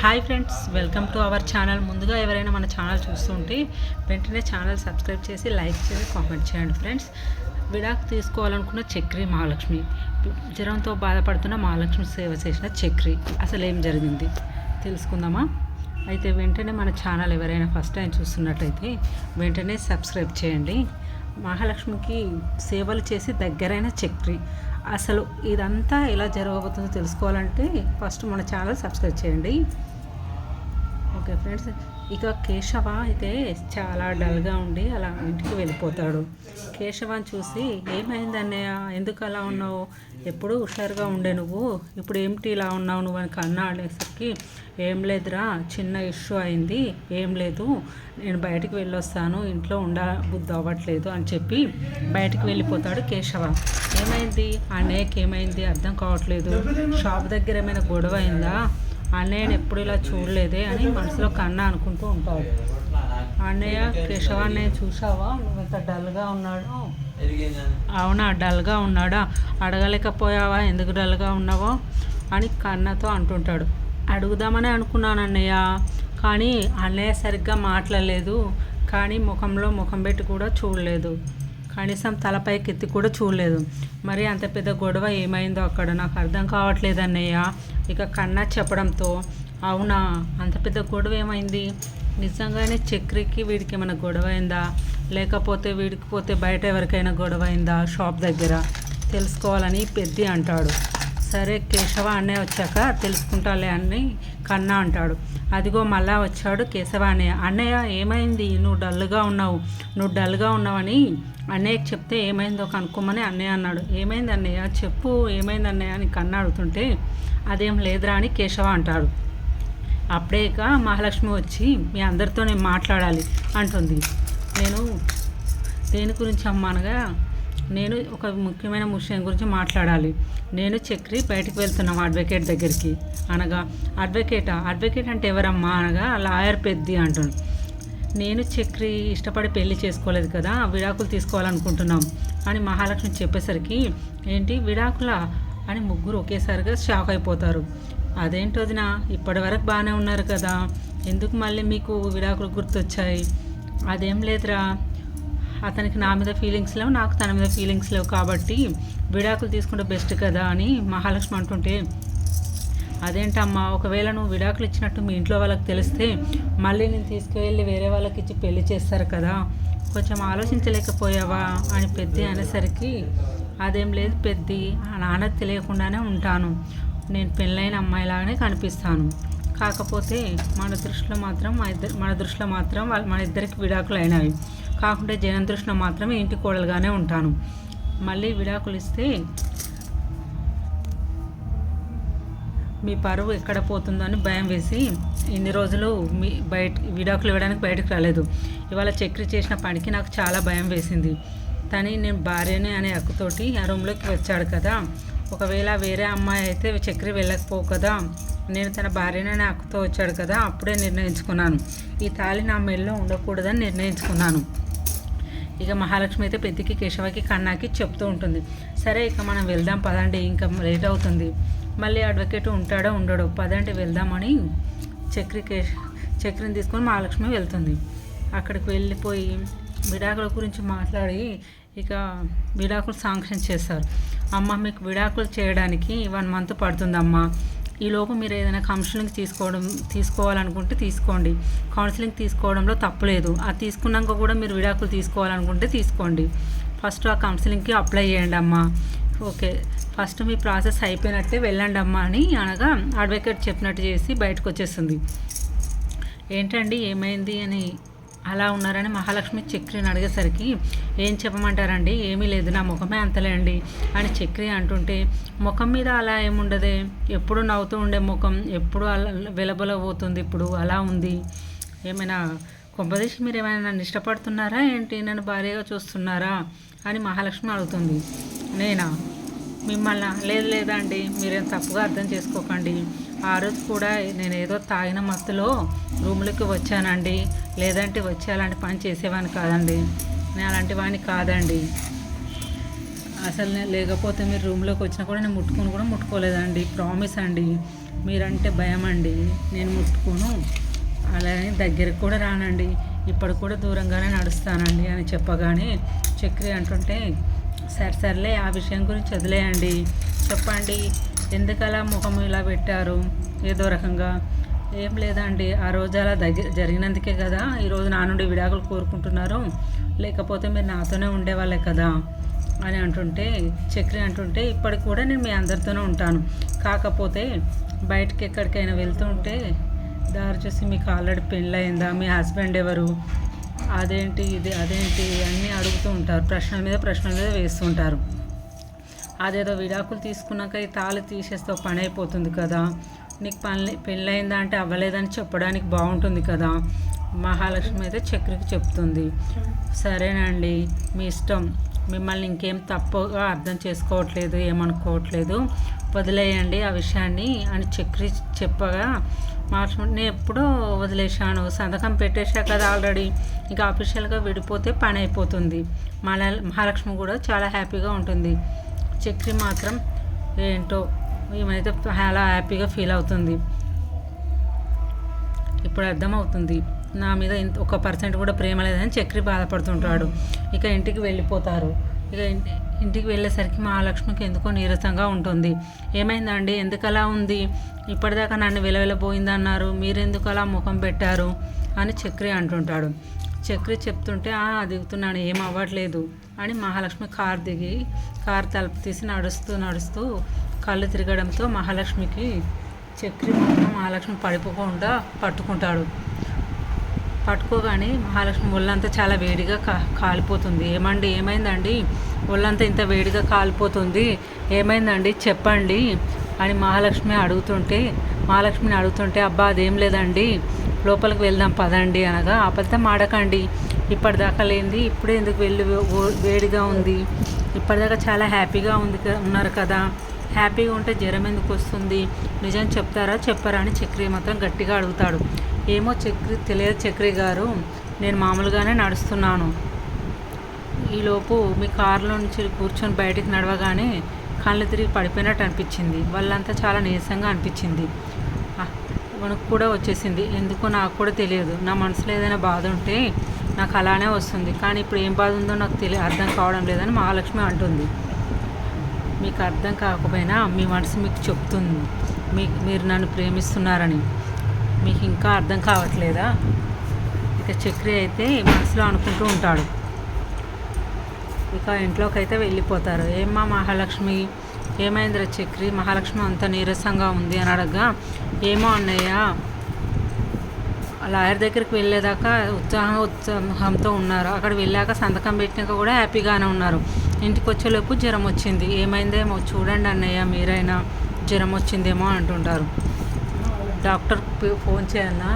Hi friends, welcome to our channel. ముందుగా ఎవరైనా మన ఛానల్ చూస్తుంటే వెంటనే ఛానల్ సబ్స్క్రైబ్ చేసి లైక్ చేసి కామెంట్ చేయండి ఫ్రెండ్స్. విడాకు తీసుకోవాలనుకున్న చక్రి మహాలక్ష్మి, జ్వరంతో బాధపడుతున్న మహాలక్ష్మి సేవ చేసిన చక్రి, అసలు ఏం జరిగింది తెలుసుకుందామా? అయితే వెంటనే మన ఛానల్ ఎవరైనా ఫస్ట్ టైం చూస్తున్నట్లయితే వెంటనే సబ్స్క్రైబ్ చేయండి. మహాలక్ష్మికి సేవలు చేసి దగ్గరైన చక్రి, అసలు ఇదంతా ఎలా జరగబోతుందో తెలుసుకోవాలంటే ఫస్ట్ మన ఛానల్ సబ్స్క్రైబ్ చేయండి. ఓకే ఫ్రెండ్స్, ఇక కేశవ అయితే చాలా డల్గా ఉండి అలా ఇంటికి వెళ్ళిపోతాడు. కేశవాన్ని చూసి, ఏమైంది అన్నయ్య, ఎందుకు అలా ఉన్నావు? ఎప్పుడు హుషారుగా ఉండే నువ్వు, ఇప్పుడు ఏమిటి ఇలా ఉన్నావు నువ్వు అని కన్నా అనేసరికి, ఏం లేదురా, చిన్న ఇష్యూ అయింది, ఏం లేదు, నేను బయటికి వెళ్ళొస్తాను, ఇంట్లో బుద్ధి అవ్వట్లేదు అని చెప్పి బయటికి వెళ్ళిపోతాడు కేశవ. ఏమైంది అన్నయ్యకి, ఏమైంది అర్థం కావట్లేదు, షాప్ దగ్గర ఏమైనా గొడవ అయిందా, అన్నయ్యని ఎప్పుడు ఇలా చూడలేదే అని మనసులో కన్నా అనుకుంటూ ఉంటాడు. అన్నయ్య, కేశవ అన్నయ్య చూసావా, నువ్వు ఎంత డల్గా ఉన్నాడు? అవునా, డల్గా ఉన్నాడా? అడగలేకపోయావా ఎందుకు డల్గా ఉన్నావో అని కన్నతో అంటుంటాడు. అడుగుదామని అనుకున్నాను అన్నయ్య, కానీ అన్నయ్య సరిగ్గా మాట్లాడలేదు, కానీ ముఖంలో ముఖం పెట్టి కూడా చూడలేదు, కనీసం తలపైకి ఎత్తి కూడా చూడలేదు. మరి అంత పెద్ద గొడవ ఏమైందో అక్కడ నాకు అర్థం కావట్లేదు అన్నయ్య. ఇక కన్నా చెప్పడంతో, అవునా, అంత పెద్ద గొడవ ఏమైంది? నిజంగానే చక్రికి వీడికి ఏమైనా గొడవ అయిందా, లేకపోతే వీడికి పోతే బయట ఎవరికైనా గొడవ అయిందా షాప్ దగ్గర, తెలుసుకోవాలని పెద్ది అంటాడు. సరే కేశవ అన్నయ్య వచ్చాక తెలుసుకుంటాలే అని కన్నా అంటాడు. అదిగో మళ్ళా వచ్చాడు కేశవ అన్నయ్య. అన్నయ్య ఏమైంది, నువ్వు డల్గా ఉన్నావని అన్నయ్యకి చెప్తే ఏమైందో కనుక్కోమని అన్నయ్య అన్నాడు. ఏమైంది అన్నయ్య చెప్పు, ఏమైంది అన్నయ్య అని కన్నా అడుగుతుంటే, అదేం లేదురా అని కేశవ అంటాడు. అప్పుడే ఇక మహాలక్ష్మి వచ్చి, మీ అందరితో నేను మాట్లాడాలి అంటుంది. నేను దేని గురించి అమ్మానగా, నేను ఒక ముఖ్యమైన విషయం గురించి మాట్లాడాలి, నేను చక్రి బయటికి వెళ్తున్నాం అడ్వకేట్ దగ్గరికి అనగా, అడ్వకేట్ అంటే ఎవరమ్మా అనగా, లాయర్ పెద్ది అంటాడు. నేను చక్రి ఇష్టపడి పెళ్లి చేసుకోలేదు కదా, విడాకులు తీసుకోవాలనుకుంటున్నాం అని మహాలక్ష్మి చెప్పేసరికి, ఏంటి విడాకులా అని ముగ్గురు ఒకేసారిగా షాక్ అయిపోతారు. అదేంటి వదినా, ఇప్పటి వరకు బాగానే ఉన్నారు కదా, ఎందుకు మళ్ళీ మీకు విడాకులు గుర్తొచ్చాయి? అదేం లేదురా, అతనికి నా మీద ఫీలింగ్స్ లేవు, నాకు తన మీద ఫీలింగ్స్ లేవు, కాబట్టి విడాకులు తీసుకుంటే బెస్ట్ కదా అని మహాలక్ష్మి అంటుంటే, అదేంటమ్మా, ఒకవేళ నువ్వు విడాకులు ఇచ్చినట్టు మీ ఇంట్లో వాళ్ళకి తెలిస్తే మళ్ళీ నేను తీసుకువెళ్ళి వేరే వాళ్ళకి ఇచ్చి పెళ్లి చేస్తారు కదా, కొంచెం ఆలోచించలేకపోయావా అని పెద్ది అనేసరికి, అదేం లేదు పెద్ది, ఆ నాన్నకు తెలియకుండానే ఉంటాను, నేను పెళ్ళైన అమ్మాయిలాగానే కనిపిస్తాను, కాకపోతే మన దృష్టిలో మాత్రం మన ఇద్దరికి విడాకులు అయినవి, కాకుంటే జనం దృష్టిలో మాత్రమే ఇంటి కోడలుగానే ఉంటాను, మళ్ళీ విడాకులు ఇస్తే మీ పరువు ఎక్కడ పోతుందో అని భయం వేసి ఇన్ని రోజులు విడాకులు ఇవ్వడానికి బయటకు రాలేదు. ఇవాళ చక్రి చేసిన పనికి నాకు చాలా భయం వేసింది. తని నేను భార్యనే అనే హక్కుతోటి ఆ రూమ్లోకి వచ్చాడు కదా, ఒకవేళ వేరే అమ్మాయి అయితే చక్రి వెళ్ళకపోవు కదా, నేను తన భార్యనే అనే హక్కుతో వచ్చాడు కదా, అప్పుడే నిర్ణయించుకున్నాను, ఈ తాళి నా మెడలో ఉండకూడదని నిర్ణయించుకున్నాను. ఇక మహాలక్ష్మి అయితే పెద్దికి, కేశవకి, కన్నాకి చెప్తూ ఉంటుంది. సరే ఇక మనం వెళ్దాం పదండి, ఇంకా లేట్ అవుతుంది, మళ్ళీ అడ్వకేట్ ఉంటాడో ఉండడో, పదండి వెళ్దామని చక్రిని తీసుకొని మహాలక్ష్మి వెళ్తుంది. అక్కడికి వెళ్ళిపోయి విడాకుల గురించి మాట్లాడి ఇక విడాకులు శాంక్షన్ చేస్తారు. అమ్మ, మీకు విడాకులు చేయడానికి 1 month పడుతుందమ్మా, ఈలోపు మీరు ఏదైనా కౌన్సిలింగ్ తీసుకోవాలనుకుంటే తీసుకోండి, కౌన్సిలింగ్ తీసుకోవడంలో తప్పులేదు, అది తీసుకున్నాక కూడా మీరు విడాకులు తీసుకోవాలనుకుంటే తీసుకోండి, ఫస్ట్ ఆ కౌన్సిలింగ్కి అప్లై చేయండి అమ్మా, ఓకే ఫస్ట్ మీ ప్రాసెస్ అయిపోయినట్టే వెళ్ళండి అమ్మా అని అనగా, అడ్వకేట్ చెప్పినట్టు చేసి బయటకు వచ్చేస్తుంది. ఏంటండి ఏమైంది అని అలా ఉన్నారని మహాలక్ష్మి చక్రిని అడిగేసరికి, ఏం చెప్పమంటారండి, ఏమీ లేదు, నా ముఖమే అంతలేండి అని చక్రి అంటుంటే, ముఖం మీద అలా ఏముండదే, ఎప్పుడు నవ్వుతూ ఉండే ముఖం ఎప్పుడు అలా వెలబలబోతుంది, ఇప్పుడు అలా ఉంది, ఏమైనా కొంపదీసి మీరు ఏమైనా నన్ను ఇష్టపడుతున్నారా ఏంటి, నన్ను భార్యగా చూస్తున్నారా అని మహాలక్ష్మి అడుగుతుంది. నేనా, మిమ్మల్ని లేదండి, మీరేం తప్పుగా అర్థం చేసుకోకండి, ఆ రోజు కూడా నేను ఏదో తాగిన మత్తులో రూమ్లోకి వచ్చానండి, లేదంటే వచ్చి అలాంటి పని చేసేవాడిని కాదండి, నేను అలాంటి వాడిని కాదండి, అసలు లేకపోతే మీరు రూమ్లోకి వచ్చినా కూడా నేను ముట్టుకోలేదండి, ప్రామిస్ అండి, మీరంటే భయం అండి, నేను ముట్టుకోను, అలానే దగ్గరికి కూడా రానండి, ఇప్పుడు కూడా దూరంగానే నడుస్తానండి అని చెప్పగానే చక్రి అంటుంటే సర్లే ఆ విషయం గురించి వదిలేయండి, చెప్పండి ఎందుకలా ముఖం ఇలా పెట్టారు ఏదో రకంగా. ఏం లేదండి, ఆ రోజు అలా జరిగినందుకే కదా ఈరోజు నా నుండి విడాకులు కోరుకుంటున్నారు, లేకపోతే మీరు నాతోనే ఉండేవాళ్ళే కదా అని అంటుంటే చక్రి అంటుంటే ఇప్పటికి కూడా నేను మీ అందరితోనే ఉంటాను, కాకపోతే బయటకి ఎక్కడికైనా వెళ్తుంటే దారి చూసి మీకు ఆల్రెడీ పెళ్ళయిందా, మీ హస్బెండ్ ఎవరు, అదేంటి ఇది అదేంటి అన్నీ అడుగుతూ ఉంటారు, ప్రశ్నల మీద వేస్తుంటారు. అదేదో విడాకులు తీసుకున్నాక ఈ తాళి తీసేస్తే పని అయిపోతుంది కదా, నీకు పెళ్ళయిందా అంటే అవ్వలేదని చెప్పడానికి బాగుంటుంది కదా. మహాలక్ష్మి అయితే చక్రికి చెప్తుంది, సరేనండి మీ ఇష్టం, మిమ్మల్ని ఇంకేం తప్పుగా అర్థం చేసుకోవట్లేదు, ఏమనుకోవట్లేదు, వదిలేయండి ఆ విషయాన్ని అని చక్రి చెప్పగా మహాలక్ష్మి నేను ఎప్పుడూ వదిలేశాను, సంతకం పెట్టేశా కదా ఆల్రెడీ, ఇంకా అఫీషియల్గా విడిపోతే పని అయిపోతుంది. మహాలక్ష్మి కూడా చాలా హ్యాపీగా ఉంటుంది. చక్రి మాత్రం ఏంటో ఏమైతే చాలా హ్యాపీగా ఫీల్ అవుతుంది. ఇప్పుడు అర్థమవుతుంది నా మీద 1% కూడా ప్రేమ లేదని చక్రి బాధపడుతుంటాడు. ఇక ఇంటికి వెళ్ళిపోతారు. ఇక ఇంటికి వెళ్ళేసరికి మహాలక్ష్మికి ఎందుకో నీరసంగా ఉంటుంది. ఏమైందండి, ఎందుకలా ఉంది, ఇప్పటిదాకా నన్ను వెలవెలబోయిందన్నారు, మీరెందుకు అలా ముఖం పెట్టారు అని చక్రి అంటుంటాడు. చక్రి చెప్తుంటే దిగుతున్నాను, ఏం అవ్వట్లేదు అని మహాలక్ష్మి కారు తలుపు తీసి నడుస్తూ కళ్ళు తిరగడంతో మహాలక్ష్మికి చక్రి మాత్రం మహాలక్ష్మి పడిపోకుండా పట్టుకుంటాడు. పట్టుకోగానే మహాలక్ష్మి ఒళ్ళంతా చాలా వేడిగా కాలిపోతుంది. ఏమైందండి, ఒళ్ళంతా ఇంత వేడిగా కాలిపోతుంది, ఏమైందండి చెప్పండి అని మహాలక్ష్మిని అడుగుతుంటే అబ్బా అదేం లేదండి, లోపలికి వెళ్దాం పదండి అనగా అబద్ధం ఆడకండి, ఇప్పటిదాకా లేనిది ఇప్పుడే ఎందుకు వేడిగా ఉంది, ఇప్పటిదాకా చాలా హ్యాపీగా ఉన్నారు కదా, హ్యాపీగా ఉంటే జ్వరం ఎందుకు వస్తుంది, నిజం చెప్పరా అని చక్రి మాత్రం గట్టిగా అడుగుతాడు. ఏమో తెలియదు చక్రి గారు, నేను మామూలుగానే నడుస్తున్నాను, ఈలోపు మీ కారులో నుంచి కూర్చొని బయటికి నడవగానే కళ్ళు తిరిగి పడిపోయినట్టు అనిపించింది, వాళ్ళంతా చాలా నీరసంగా అనిపించింది, మనకు కూడా వచ్చేసింది, ఎందుకో నాకు కూడా తెలియదు, నా మనసులో ఏదైనా బాధ ఉంటే నాకు అలానే వస్తుంది, కానీ ఇప్పుడు ఏం బాధ ఉందో నాకు అర్థం కావడం లేదని మహాలక్ష్మి అంటుంది. మీకు అర్థం కాకపోయినా మీ మనసు మీకు చెప్తుంది మీరు నన్ను ప్రేమిస్తున్నారని, మీకు ఇంకా అర్థం కావట్లేదా. ఇక చక్రి అయితే మనసులో అనుకుంటూ ఉంటాడు. ఇక ఇంట్లోకి అయితే వెళ్ళిపోతారు. ఏమ్మా మహాలక్ష్మి, ఏమైందిరా చక్రి, మహాలక్ష్మి అంత నీరసంగా ఉంది అని అడగగా ఏమో అన్నయ్య, లాయర్ దగ్గరికి వెళ్ళేదాకా ఉత్సాహంతో ఉన్నారు, అక్కడ వెళ్ళాక సంతకం పెట్టినాక కూడా హ్యాపీగానే ఉన్నారు, ఇంటికి వచ్చేలోపు జ్వరం వచ్చింది, ఏమైందేమో చూడండి అన్నయ్య, మీరైనా జ్వరం వచ్చిందేమో అంటుంటారు. డాక్టర్ ఫోన్ చేయాలన్నా,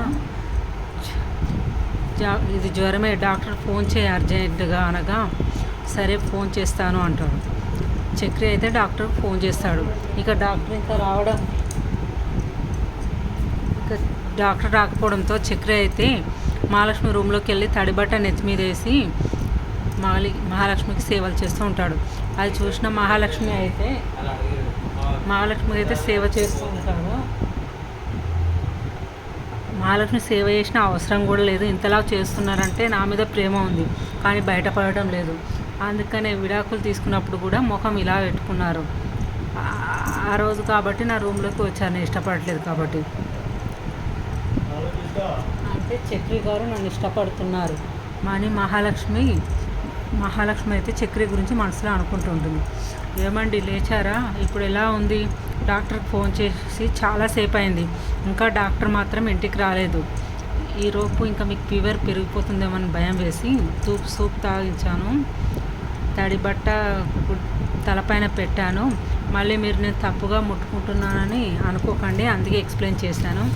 ఇది జ్వరమే, డాక్టర్ ఫోన్ చేయ అర్జెంటుగా అనగా సరే ఫోన్ చేస్తాను అంటాడు. చక్రి అయితే డాక్టర్కి ఫోన్ చేస్తాడు. ఇక డాక్టర్ రాకపోవడంతో చక్రి అయితే మహాలక్ష్మి రూమ్లోకి వెళ్ళి తడిబట్ట నెత్తి మీద వేసి మహాలక్ష్మికి సేవలు చేస్తూ ఉంటాడు. అది చూసిన మహాలక్ష్మి అయితే సేవ చేస్తూ ఉంటాడు. మహాలక్ష్మి సేవ చేసిన అవసరం కూడా లేదు, ఇంతలా చేస్తున్నారంటే నా మీద ప్రేమ ఉంది కానీ బయటపడటం లేదు, అందుకనే విడాకులు తీసుకున్నప్పుడు కూడా ముఖం ఇలా పెట్టుకున్నారు, ఆ రోజు కాబట్టి నా రూమ్లోకి వచ్చాను ఇష్టపడట్లేదు కాబట్టి, అంటే చక్రి గారు నన్ను ఇష్టపడుతున్నారు అని మహాలక్ష్మి అయితే చక్రి గురించి మనసులో అనుకుంటుంటుంది. ఏమండి లేచారా, ఇప్పుడు ఎలా ఉంది, డాక్టర్కి ఫోన్ చేసి చాలాసేపు అయింది, ఇంకా డాక్టర్ మాత్రం ఇంటికి రాలేదు, ఈరోజు ఇంకా మీకు ఫీవర్ పెరిగిపోతుందేమని భయం వేసి సూప్ తాగించాను, తడి బట్ట తలపైన పెట్టాను, మళ్ళీ మీరు నేను తప్పుగా ముట్టుకుంటున్నానని అనుకోకండి, అందుకే ఎక్స్ప్లెయిన్ చేశాను.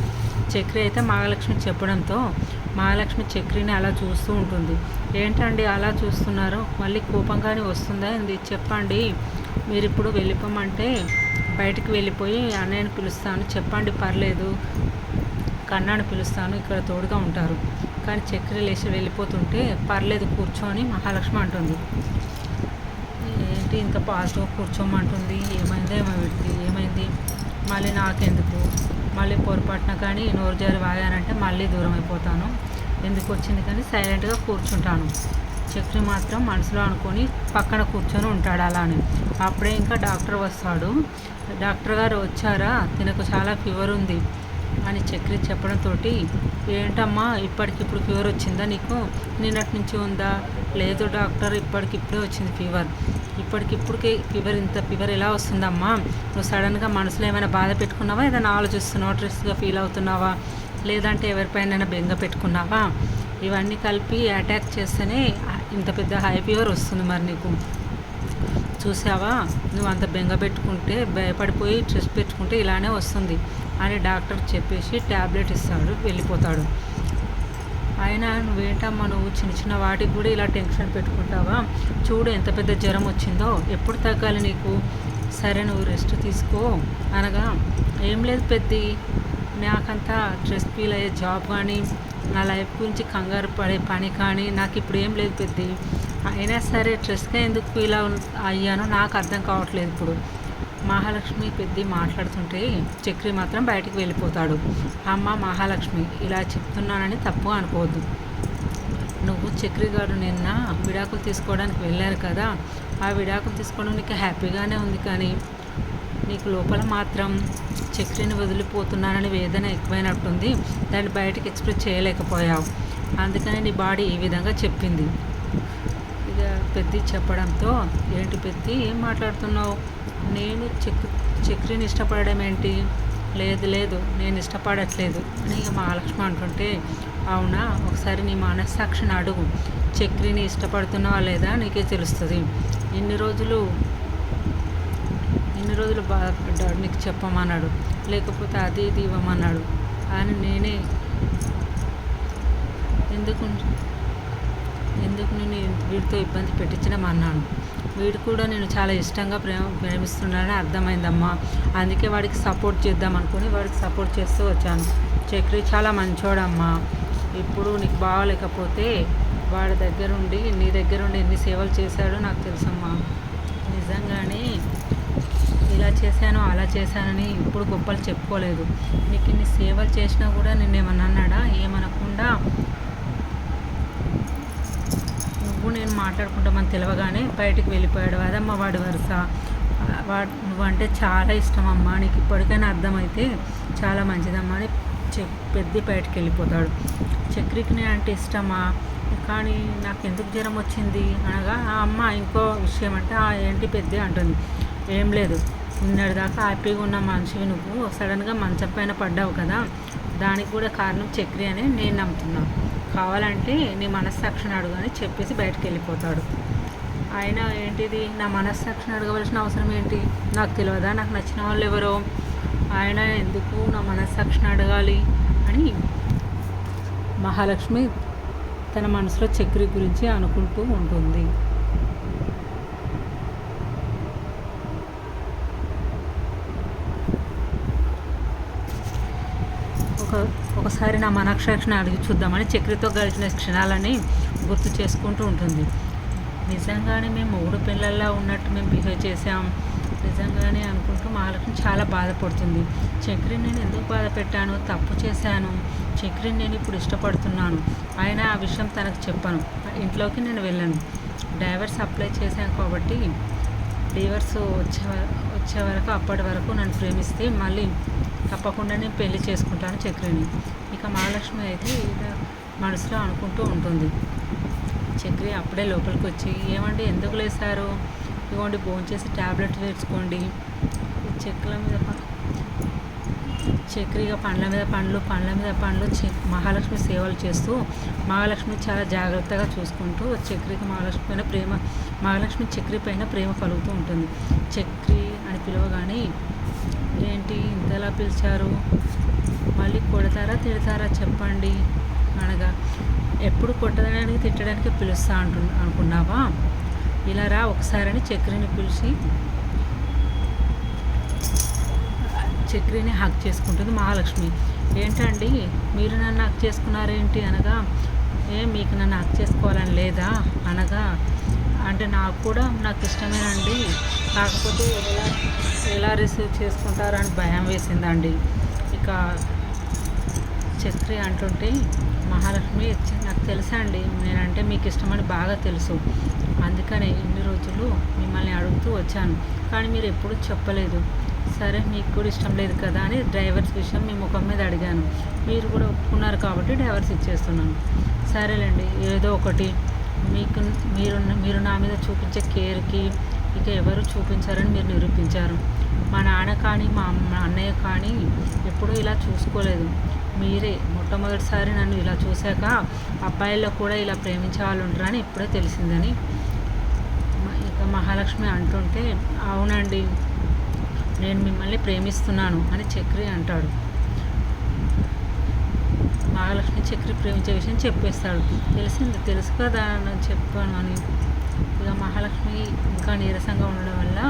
చక్రి అయితే మహాలక్ష్మి చెప్పడంతో మహాలక్ష్మి చక్రిని అలా చూస్తూ ఉంటుంది. ఏంటండి అలా చూస్తున్నారు, మళ్ళీ కోపంగానే వస్తుందా ఏంది, చెప్పండి, మీరు ఇప్పుడు వెళ్ళిపోమంటే బయటికి వెళ్ళిపోయి అన్నయ్యని పిలుస్తాను, చెప్పండి పర్లేదు, కన్నాను పిలుస్తాను, ఇక్కడ తోడుగా ఉంటారు, కానీ చక్రి లేచి వెళ్ళిపోతుంటే పర్లేదు కూర్చొని మహాలక్ష్మి అంటుంది. ఏంటి ఇంత పాజిటివ్గా కూర్చోమంటుంది, ఏమైంది మళ్ళీ నాకెందుకు, మళ్ళీ పొరపాటున కానీ నోరు జారి వాగానంటే మళ్ళీ దూరం అయిపోతాను. ఎందుకు వచ్చింది కానీ సైలెంట్గా కూర్చుంటాను. చక్రి మాత్రం మనసులో అనుకొని పక్కన కూర్చొని ఉంటాడు అలానే. అప్పుడే ఇంకా డాక్టర్ వస్తాడు. డాక్టర్ గారు వచ్చారా, తినకు చాలా ఫీవర్ ఉంది అని చక్రి చెప్పడంతో, ఏంటమ్మా ఇప్పటికిప్పుడు ఫీవర్ వచ్చిందా నీకు, నిన్నటి నుంచి ఉందా? లేదు డాక్టర్, ఇప్పటికిప్పుడే వచ్చింది ఫీవర్. ఇప్పటికిప్పుడుకే ఫీవర్, ఇంత ఫీవర్ ఎలా వస్తుందమ్మా? నువ్వు సడన్గా మనసులో ఏమైనా బాధ పెట్టుకున్నావా, ఏదైనా ఆలోచిస్తున్నావా, స్ట్రెస్గా ఫీల్ అవుతున్నావా, లేదంటే ఎవరిపైన బెంగ పెట్టుకున్నావా? ఇవన్నీ కలిపి అటాక్ చేస్తేనే ఇంత పెద్ద హై ఫీవర్ వస్తుంది. మరి నీకు చూసావా, నువ్వు అంత బెంగ పెట్టుకుంటే, భయపడిపోయి స్ట్రెస్ పెట్టుకుంటే ఇలానే వస్తుంది అని డాక్టర్ చెప్పేసి ట్యాబ్లెట్ ఇస్తాడు, వెళ్ళిపోతాడు. అయినా నువ్వేంటమ్మా, నువ్వు చిన్న చిన్న వాటికి కూడా ఇలా టెన్షన్ పెట్టుకుంటావా? చూడు ఎంత పెద్ద జ్వరం వచ్చిందో, ఎప్పుడు తగ్గాలి నీకు? సరే నువ్వు రెస్ట్ తీసుకో అనగా, ఏం లేదు పెద్ది, నాకంతా స్ట్రెస్ ఫీల్ అయ్యే జాబ్ కానీ, నా లైఫ్ గురించి కంగారు పడే పని కానీ నాకు ఇప్పుడు ఏం లేదు పెద్ది. అయినా సరే స్ట్రెస్గా ఎందుకు ఫీల్ అయ్యానో నాకు అర్థం కావట్లేదు ఇప్పుడు. మహాలక్ష్మి పెద్ది మాట్లాడుతుంటే చక్రి మాత్రం బయటికి వెళ్ళిపోతాడు. అమ్మ మహాలక్ష్మి, ఇలా చెప్తున్నానని తప్పు అనుకోవద్దు. నువ్వు చక్రి గారు నిన్న విడాకులు తీసుకోవడానికి వెళ్ళారు కదా, ఆ విడాకులు తీసుకోవడం నీకు హ్యాపీగానే ఉంది, కానీ నీకు లోపల మాత్రం చక్రిని వదిలిపోతున్నానని వేదన ఎక్కువైనట్టుంది. దాన్ని బయటకు ఎక్స్ప్రెస్ చేయలేకపోయావు, అందుకని నీ బాడీ ఈ విధంగా చెప్పింది. ఇక పెద్ది చెప్పడంతో, ఏంటి పెద్ది ఏం మాట్లాడుతున్నావు? నేను చక్రిని ఇష్టపడడం ఏంటి? లేదు లేదు, నేను ఇష్టపడట్లేదు అని ఇక మహాలక్ష్మి అంటుంటే, అవునా, ఒకసారి నీ మనస్సాక్షిని అడుగు, చక్రిని ఇష్టపడుతున్నావా లేదా నీకే తెలుస్తుంది. ఇన్ని రోజులు బాధపడ్డాడు, నీకు చెప్పమన్నాడు, లేకపోతే అది ఇది ఇవ్వమన్నాడు అని నేనే ఎందుకు నేను వీడితో ఇబ్బంది పెట్టించడం అన్నాను. వీడు కూడా నేను చాలా ఇష్టంగా ప్రేమిస్తున్నానని అర్థమైందమ్మా, అందుకే వాడికి సపోర్ట్ చేద్దాం అనుకుని వాడికి సపోర్ట్ చేస్తూ వచ్చాను. చక్రి చాలా మంచోడమ్మా, ఇప్పుడు నీకు బాగోలేకపోతే వాడి దగ్గరుండి నీ దగ్గరుండి ఎన్ని సేవలు చేశాడో నాకు తెలుసమ్మా. నిజంగానే ఇలా చేశాను అలా చేశానని ఇప్పుడు గొప్పలు చెప్పుకోలేదు. నీకు ఇన్ని సేవలు చేసినా కూడా నిన్నేమన్నా అన్నాడా? ఏమనకుండా నువ్వు నేను మాట్లాడుకుంటామని తెలియగానే బయటికి వెళ్ళిపోయాడు. అదమ్మా వాడి వరుస. నువ్వంటే చాలా ఇష్టమమ్మా, నీకు ఇప్పటికైనా అర్థమైతే చాలా మంచిదమ్మా అని పెద్ద బయటికి వెళ్ళిపోతాడు. చక్రికి నేను అంటే ఇష్టమా, కానీ నాకు ఎందుకు జ్వరం వచ్చింది అనగా, ఆ అమ్మ ఇంకో విషయం అంటే, ఏంటి పెద్ద అంటుంది. ఏం లేదు, నిన్నటిదాకా హ్యాపీగా ఉన్న మనిషివి నువ్వు సడన్గా మంచం పైన పడ్డావు కదా, దానికి కూడా కారణం చక్రి అని నేను నమ్ముతున్నాను. కావాలంటే నీ మనస్సాక్షిని అడుగు అని చెప్పేసి బయటకు వెళ్ళిపోతాడు. ఆయన ఏంటిది, నా మనస్సాక్షిని అడగవలసిన అవసరం ఏంటి? నాకు తెలియదా నాకు నచ్చిన వాళ్ళు ఎవరో? ఆయన ఎందుకు నా మనస్సాక్షిని అడగాలి అని మహాలక్ష్మి తన మనసులో చక్రి గురించి అనుకుంటూ ఉంటుంది. ఒకసారి నా మనస్సాక్షిని అడిగి చూద్దామని చక్రితో గడిచిన క్షణాలని గుర్తు చేసుకుంటూ ఉంటుంది. నిజంగానే మేము మూడు పిల్లల్లా ఉన్నట్టు మేము బిహేవ్ చేసాం నిజంగానే అనుకుంటూ మహాలక్ష్మి చాలా బాధపడుతుంది. చక్రిని నేను ఎందుకు బాధ పెట్టాను, తప్పు చేశాను, చక్రిని నేను ఇప్పుడు ఇష్టపడుతున్నాను, అయినా ఆ విషయం తనకు చెప్పాను, ఇంట్లోకి నేను వెళ్ళాను. డైవర్స్ అప్లై చేశాను కాబట్టి డైవర్స్ వచ్చే వరకు అప్పటి వరకు నన్ను ప్రేమిస్తే మళ్ళీ తప్పకుండా నేను పెళ్లి చేసుకుంటాను చక్రిని. ఇక మహాలక్ష్మి అయితే మనసులో అనుకుంటూ ఉంటుంది. చక్రి అప్పుడే లోపలికి వచ్చి, ఏమండి ఎందుకు లేసారు, ఇవ్వండి భోంచేసి ట్యాబ్లెట్ వేసుకోండి. చక్రిగా పండ్ల మీద పండ్లు మహాలక్ష్మి సేవలు చేస్తూ మహాలక్ష్మి చాలా జాగ్రత్తగా చూసుకుంటూ చక్రికి మహాలక్ష్మి చక్రి పైన ప్రేమ కలుగుతూ ఉంటుంది. చక్రి అని పిలవగానే, ఏంటి ఇంతలా పిలిచారు, మళ్ళీ కొడతారా తిడతారా చెప్పండి అనగా, ఎప్పుడు కొట్టడానికి తిట్టడానికి పిలుస్తా అనుకున్నావా, ఇలా రా ఒకసారని చక్రిని పిలిచి చక్రిని హక్ చేసుకుంటుంది మహాలక్ష్మి. ఏంటండి మీరు నన్ను హక్ చేసుకున్నారేంటి అనగా, మీకు నన్ను హక్ చేసుకోవాలని లేదా అనగా, అంటే నాకు ఇష్టమేనండి, కాకపోతే ఎలా రిసీవ్ చేసుకుంటారని భయం వేసిందండి. ఇక ఇంకా చక్రి అంటుంటే మహాలక్ష్మి నాకు తెలుసా అండి, నేనంటే మీకు ఇష్టమని బాగా తెలుసు, అందుకనే ఇన్ని రోజులు మిమ్మల్ని అడుగుతూ వచ్చాను, కానీ మీరు ఎప్పుడూ చెప్పలేదు. సరే మీకు కూడా ఇష్టం లేదు కదా అని డ్రైవర్స్ విషయం మీ ముఖం మీద అడిగాను, మీరు కూడా ఒప్పుకున్నారు కాబట్టి డ్రైవర్స్ ఇచ్చేస్తున్నాను. సరేలేండి, ఏదో ఒకటి మీకు మీరు నా మీద చూపించే కేర్కి ఇక ఎవరు చూపించారని మీరు నిరూపించారు. మా నాన్న కానీ మా అన్నయ్య కానీ ఎప్పుడూ ఇలా చూసుకోలేదు. మీరే మొట్టమొదటిసారి నన్ను ఇలా చూశాక అబ్బాయిల్లో కూడా ఇలా ప్రేమించే వాళ్ళు ఉంటారని ఇప్పుడే తెలిసిందని ఇక మహాలక్ష్మి అంటుంటే, అవునండి నేను మిమ్మల్ని ప్రేమిస్తున్నాను అని చక్రి అంటాడు. మహాలక్ష్మి చక్రి ప్రేమించే విషయం చెప్పేస్తాడు. తెలుసు కదా నేను చెప్పాను అని. ఇక మహాలక్ష్మి ఇంకా నీరసంగా ఉండడం వల్ల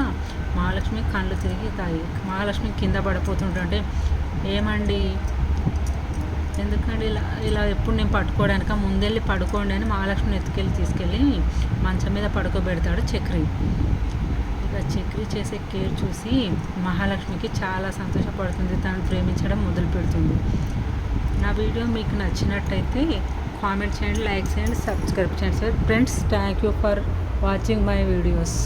మహాలక్ష్మి కళ్ళు తిరుగుతాయి. మహాలక్ష్మి కింద పడిపోతుంటే, ఏమండి ఎందుకండి ఇలా ఎప్పుడు నేను పట్టుకోవడానిక, ముందెళ్ళి పడుకోండి అని మహాలక్ష్మిని తీసుకెళ్ళి మంచం మీద పడుకోబెడతాడు చక్రి. ఇక చక్రి చేసే కేర్ చూసి మహాలక్ష్మికి చాలా సంతోషపడుతుంది, తనను ప్రేమించడం మొదలు పెడుతుంది. నా వీడియో మీకు నచ్చినట్టయితే కామెంట్ చేయండి, లైక్ చేయండి, సబ్స్క్రైబ్ చేయండి sir. Friends, thank you for watching my videos.